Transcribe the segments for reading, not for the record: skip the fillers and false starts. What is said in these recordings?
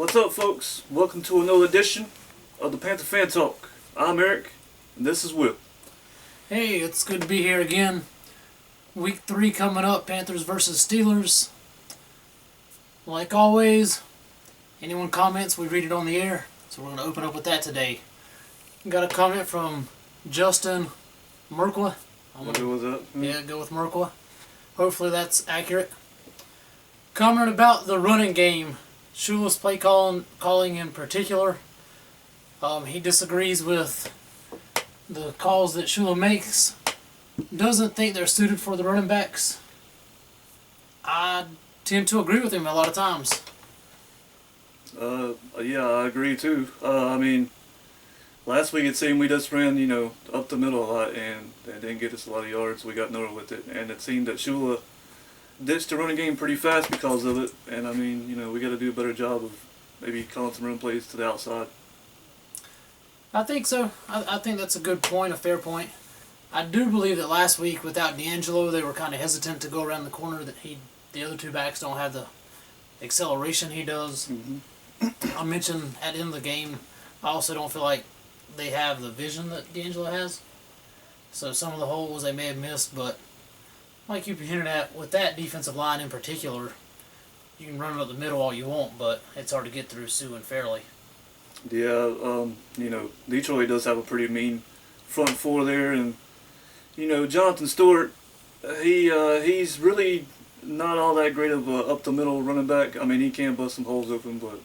What's up, folks? Welcome to another edition of the Panther Fan Talk. I'm Eric, and this is Will. Hey, it's good to be here again. Week 3 coming up, Panthers versus Steelers. Like always, anyone comments, we read it on the air. So we're going to open up with that today. Got a comment from Justin Merkwa. I'll go with that. Yeah, go with Merkwa. Hopefully that's accurate. Comment about the running game. Shula's play calling in particular. He disagrees with the calls that Shula makes. Doesn't think they're suited for the running backs. I tend to agree with him a lot of times. Yeah, I agree too. Last week it seemed we just ran, up the middle a lot and didn't get us a lot of yards. We got nowhere with it, and it seemed that Shula ditched the running game pretty fast because of it. And we got to do a better job of maybe calling some run plays to the outside. I think so. I think that's a good point, a fair point. I do believe that last week without D'Angelo, they were kind of hesitant to go around the corner. That the other two backs don't have the acceleration he does. Mm-hmm. I mentioned at the end of the game, I also don't feel like they have the vision that D'Angelo has. So some of the holes they may have missed, but like you hinted at, with that defensive line in particular, you can run it up the middle all you want, but it's hard to get through Sue and Fairley. Yeah, Detroit does have a pretty mean front four there, and Jonathan Stewart, he's really not all that great of a up the middle running back. I mean, he can bust some holes open, but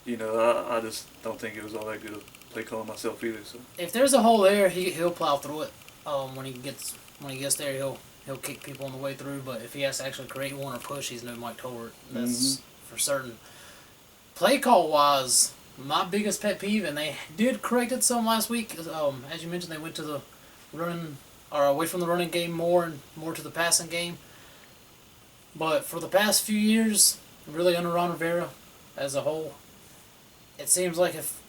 I just don't think it was all that good of play calling myself either. So if there's a hole there, he'll plow through it. When he gets there, he'll kick people on the way through. But if he has to actually create one or push, he's no Mike Tolbert. That's for certain. Play call wise, my biggest pet peeve, and they did correct it some last week. As you mentioned, they went to the running or away from the running game more and more to the passing game. But for the past few years, really under Ron Rivera as a whole, it seems like if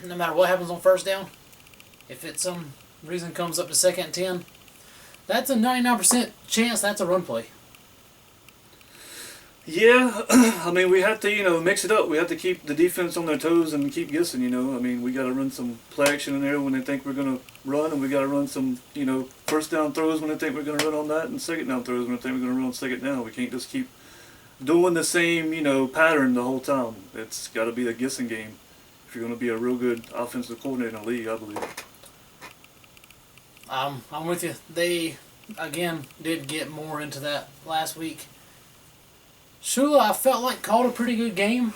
no matter what happens on first down, if it some reason comes up to 2nd and 10, that's a 99% chance that's a run play. yeah, we have to mix it up. We have to keep the defense on their toes and keep guessing. We got to run some play action in there when they think we're gonna run, and we got to run some first down throws when they think we're gonna run on that, and second down throws when they think we're gonna run on second down. We can't just keep doing the same pattern the whole time. It's got to be a guessing game if you're going to be a real good offensive coordinator in the league, I believe. I'm with you. They, again, did get more into that last week. Shula, I felt like called a pretty good game.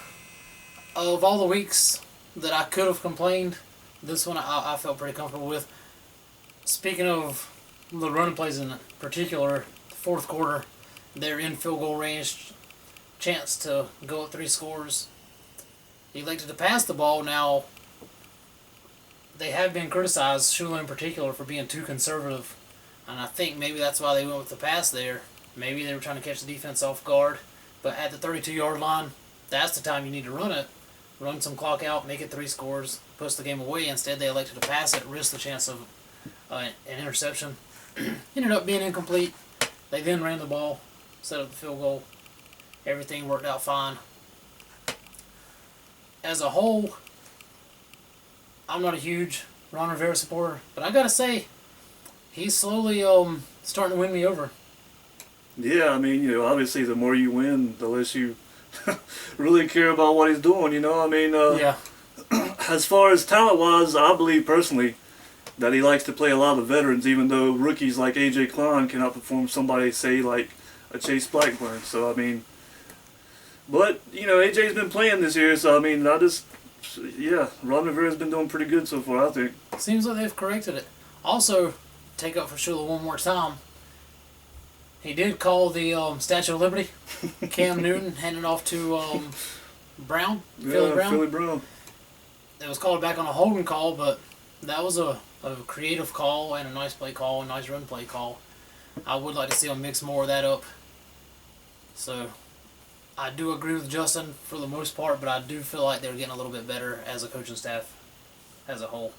Of all the weeks that I could have complained, this one I felt pretty comfortable with. Speaking of the running plays in particular, the fourth quarter, they're in field goal range, chance to go up 3 scores. He elected to pass the ball. Now, they have been criticized, Shula in particular, for being too conservative. And I think maybe that's why they went with the pass there. Maybe they were trying to catch the defense off guard. But at the 32-yard line, that's the time you need to run it. Run some clock out, make it 3 scores, push the game away. Instead, they elected to pass it, risk the chance of an interception. Ended up being incomplete. They then ran the ball, set up the field goal. Everything worked out fine. As a whole, I'm not a huge Ron Rivera supporter, but I gotta say, he's slowly starting to win me over. Yeah, obviously the more you win, the less you really care about what he's doing, Yeah. As far as talent-wise, I believe personally that he likes to play a lot of veterans, even though rookies like A.J. Klein cannot perform somebody, say, like a Chase Blackburn. So, but, A.J.'s been playing this year, so, Ron Rivera's been doing pretty good so far, I think. Seems like they've corrected it. Also, take up for Shula one more time. He did call the Statue of Liberty. Cam Newton handed off to Brown. Philly Brown. It was called back on a holding call, but that was a creative call and a nice play call, a nice run play call. I would like to see him mix more of that up. So, I do agree with Justin for the most part, but I do feel like they're getting a little bit better as a coaching staff as a whole.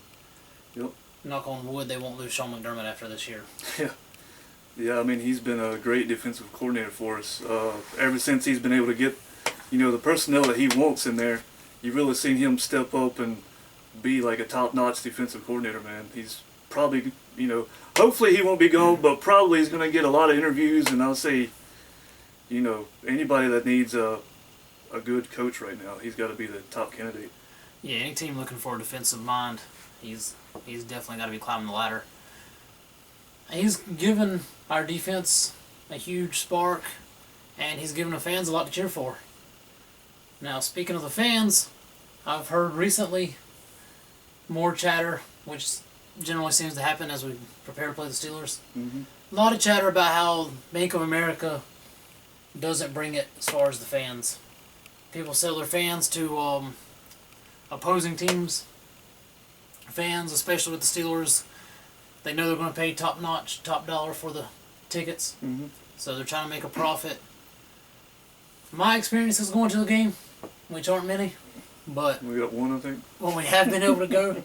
Yep. Knock on wood, they won't lose Sean McDermott after this year. Yeah. Yeah, he's been a great defensive coordinator for us. Ever since he's been able to get, the personnel that he wants in there, you've really seen him step up and be like a top-notch defensive coordinator, man. He's probably, hopefully he won't be gone, but probably he's going to get a lot of interviews, and I'll say, anybody that needs a good coach right now, he's got to be the top candidate. Yeah, any team looking for a defensive mind, he's definitely got to be climbing the ladder. He's given our defense a huge spark, and he's given the fans a lot to cheer for. Now, speaking of the fans, I've heard recently more chatter, which generally seems to happen as we prepare to play the Steelers. Mm-hmm. A lot of chatter about how Bank of America doesn't bring it as far as the fans. People sell their fans to opposing teams. Fans, especially with the Steelers, they know they're going to pay top-notch, top dollar for the tickets. Mm-hmm. So they're trying to make a profit. My experience is going to the game, which aren't many, but We got one, I think. when we have been able to go,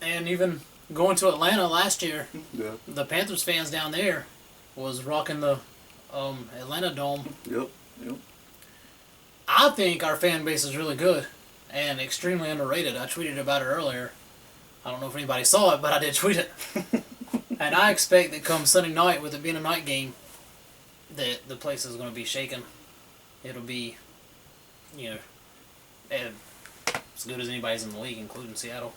and even going to Atlanta last year, Yeah. the Panthers fans down there was rocking the Atlanta Dome. Yep. I think our fan base is really good and extremely underrated. I tweeted about it earlier. I don't know if anybody saw it, but I did tweet it. And I expect that come Sunday night, with it being a night game, that the place is going to be shaken. It'll be, as good as anybody's in the league, including Seattle.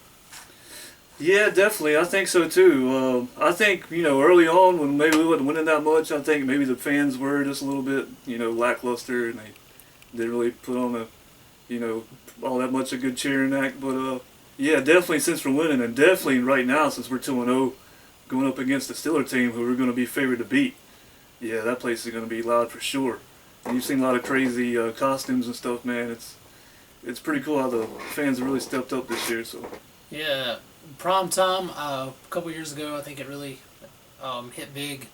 Yeah, definitely. I think so too. I think, early on when maybe we wasn't winning that much, I think maybe the fans were just a little bit, lackluster, and they didn't really put on all that much a good cheering act. But yeah, definitely since we're winning, and definitely right now since we're 2-0, going up against the Steelers team who we're going to be favored to beat. Yeah, that place is going to be loud for sure. And you've seen a lot of crazy costumes and stuff, man. It's pretty cool how the fans have really stepped up this year. So Yeah, prime time, a couple years ago, I think it really hit big.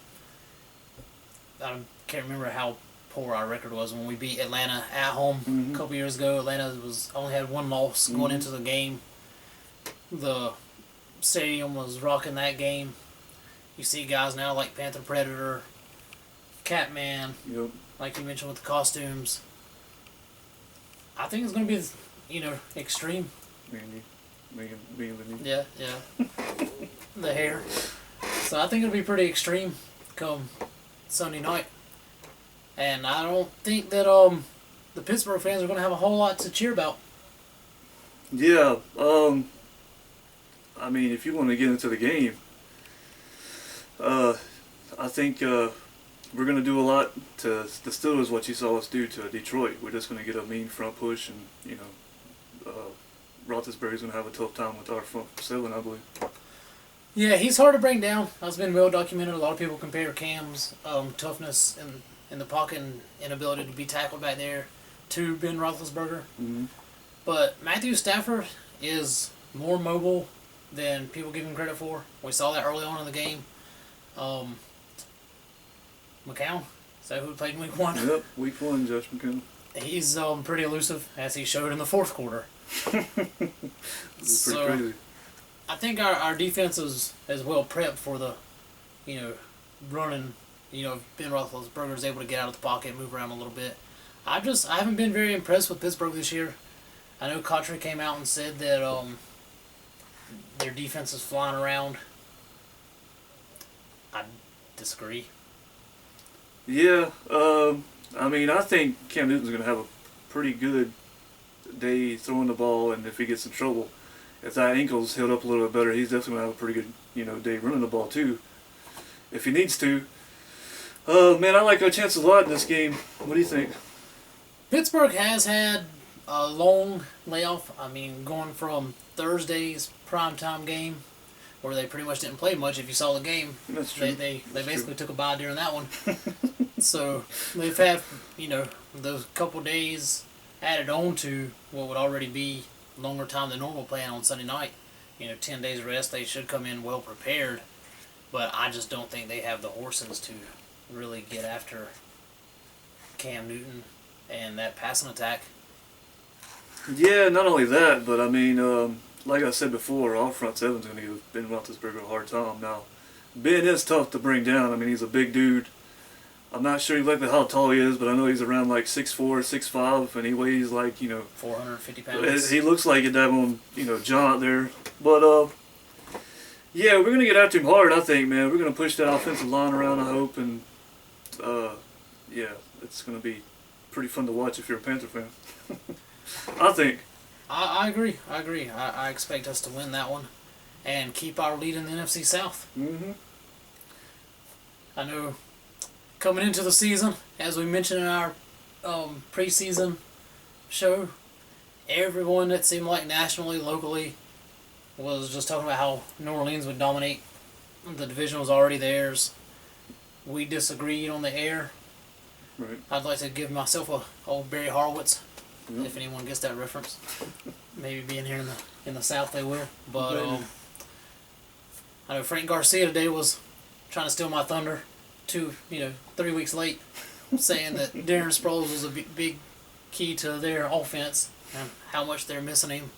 I can't remember how poor our record was when we beat Atlanta at home a couple years ago. Atlanta only had one loss going into the game. The stadium was rocking that game. You see guys now like Panther Predator, Catman, Yep. like you mentioned with the costumes. I think it's going to be, extreme. Me and Yeah. The hair. So I think it'll be pretty extreme come Sunday night. And I don't think that the Pittsburgh fans are going to have a whole lot to cheer about. Yeah. If you want to get into the game, I think we're going to do a lot to the Steelers what you saw us do to Detroit. We're just going to get a mean front push, and Roethlisberger's going to have a tough time with our front seven, I believe. Yeah, he's hard to bring down. That's been well documented. A lot of people compare Cam's toughness in the pocket and inability to be tackled back there to Ben Roethlisberger. Mm-hmm. But Matthew Stafford is more mobile than people give him credit for. We saw that early on in the game. McCown, is that who played in Week 1? Yep, Week 1, Josh McCown. He's pretty elusive, as he showed in the fourth quarter. It's pretty crazy. I think our defense is well prepped for the, running. Ben Roethlisberger is able to get out of the pocket, move around a little bit. I haven't been very impressed with Pittsburgh this year. I know Kotri came out and said that their defense is flying around. I disagree. Yeah, I think Cam Newton's going to have a pretty good day throwing the ball, and if he gets in trouble, if that ankle's held up a little bit better, he's definitely going to have a pretty good, day running the ball too, if he needs to. Man, I like our chances a lot in this game. What do you think? Pittsburgh has had a long layoff. Going from Thursday's primetime game, where they pretty much didn't play much. If you saw the game, That's true. They basically took a bye during that one. So they've had, those couple days added on to what would already be longer time than normal playing on Sunday night. 10 days rest. They should come in well prepared. But I just don't think they have the horses to really get after Cam Newton and that passing attack. Yeah, not only that, but like I said before, our front seven's going to give Ben Roethlisberger a hard time. Now, Ben is tough to bring down. He's a big dude. I'm not sure exactly how tall he is, but I know he's around like 6'4", 6'5", and he weighs like 450 pounds. He looks like a daggone giant there. But yeah, we're gonna get after him hard. I think, man, we're gonna push that offensive line around. I hope, and yeah, it's gonna be pretty fun to watch if you're a Panther fan. I think. I agree. I expect us to win that one and keep our lead in the NFC South. Mm-hmm. I know coming into the season, as we mentioned in our preseason show, everyone that seemed like nationally, locally, was just talking about how New Orleans would dominate. The division was already theirs. We disagreed on the air. Right. I'd like to give myself a old Barry Horowitz. Yep. If anyone gets that reference, maybe being here in the South they will. But I know Frank Garcia today was trying to steal my thunder, 3 weeks late, saying that Darren Sproles was a big key to their offense and how much they're missing him,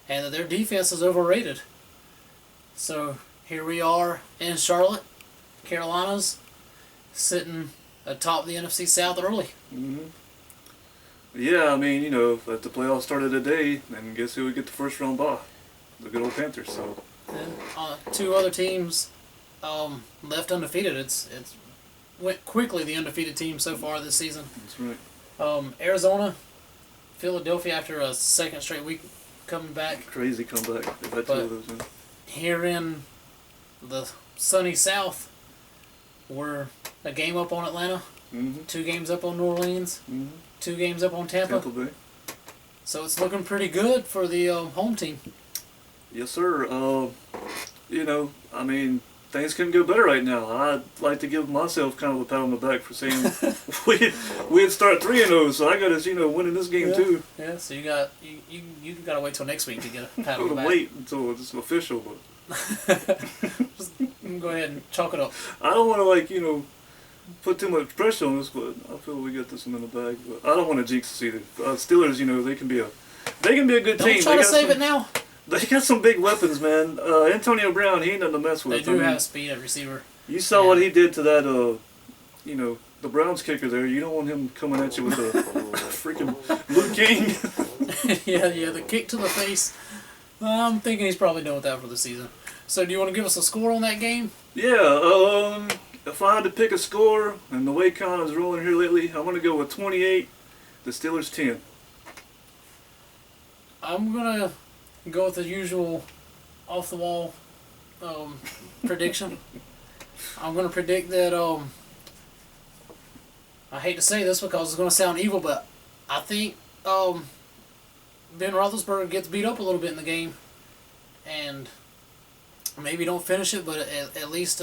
and that their defense is overrated. So here we are in Charlotte, Carolinas, sitting atop the NFC South early. Mm-hmm. Yeah, I mean, if the playoffs started today, then guess who would get the first round bye? The good old Panthers. So. And two other teams left undefeated. It's went quickly, the undefeated team so far this season. That's right. Arizona, Philadelphia after a second straight week coming back. Crazy comeback. They've had two of those. Yeah. Here in the sunny South, we're a game up on Atlanta, 2 games up on New Orleans, 2 games up on Tampa. Bay. So it's looking pretty good for the home team. Yes, sir. I mean, things couldn't go better right now. I'd like to give myself kind of a pat on the back for saying we'd start 3-0. So I got us, winning this game too. Yeah. So you got to wait till next week to get a pat on the back. Wait until it's official, but just go ahead and chalk it up. I don't want to put too much pressure on us, but I feel we got this one in the bag. But I don't want to jinx us either. Steelers, they can be a good team. Don't try to save it now. They got some big weapons, man. Antonio Brown, he ain't nothing to mess with. They do have speed at receiver. You saw what he did to that, the Browns kicker there. You don't want him coming at you with a freaking Luke King. yeah, the kick to the face. I'm thinking he's probably done with that for the season. So do you want to give us a score on that game? Yeah, if I had to pick a score, and the way Connor's rolling here lately, I'm going to go with 28, the Steelers 10. I'm going to go with the usual off-the-wall prediction. I'm going to predict that, I hate to say this because it's going to sound evil, but I think Ben Roethlisberger gets beat up a little bit in the game, and maybe don't finish it, but at least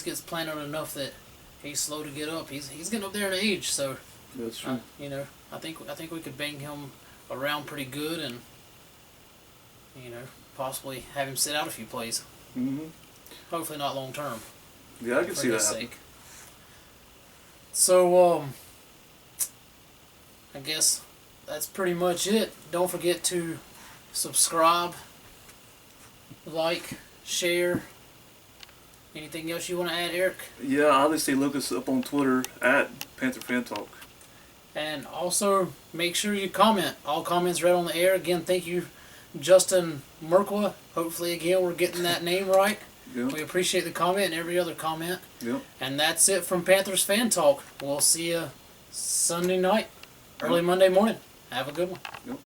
gets planted enough that he's slow to get up. He's getting up there in age, so that's true. I think we could bang him around pretty good, and possibly have him sit out a few plays. Mm-hmm. Hopefully not long term. Yeah, I can see that happen. So I guess that's pretty much it. Don't forget to subscribe, like, share. Anything else you want to add, Eric? Yeah, obviously look us up on Twitter at Panther Fan Talk. And also make sure you comment. All comments read on the air. Again, thank you, Justin Merkwa. Hopefully, again, we're getting that name right. Yep. We appreciate the comment and every other comment. Yep. And that's it from Panthers Fan Talk. We'll see you Sunday night, early Monday morning. Have a good one. Yep.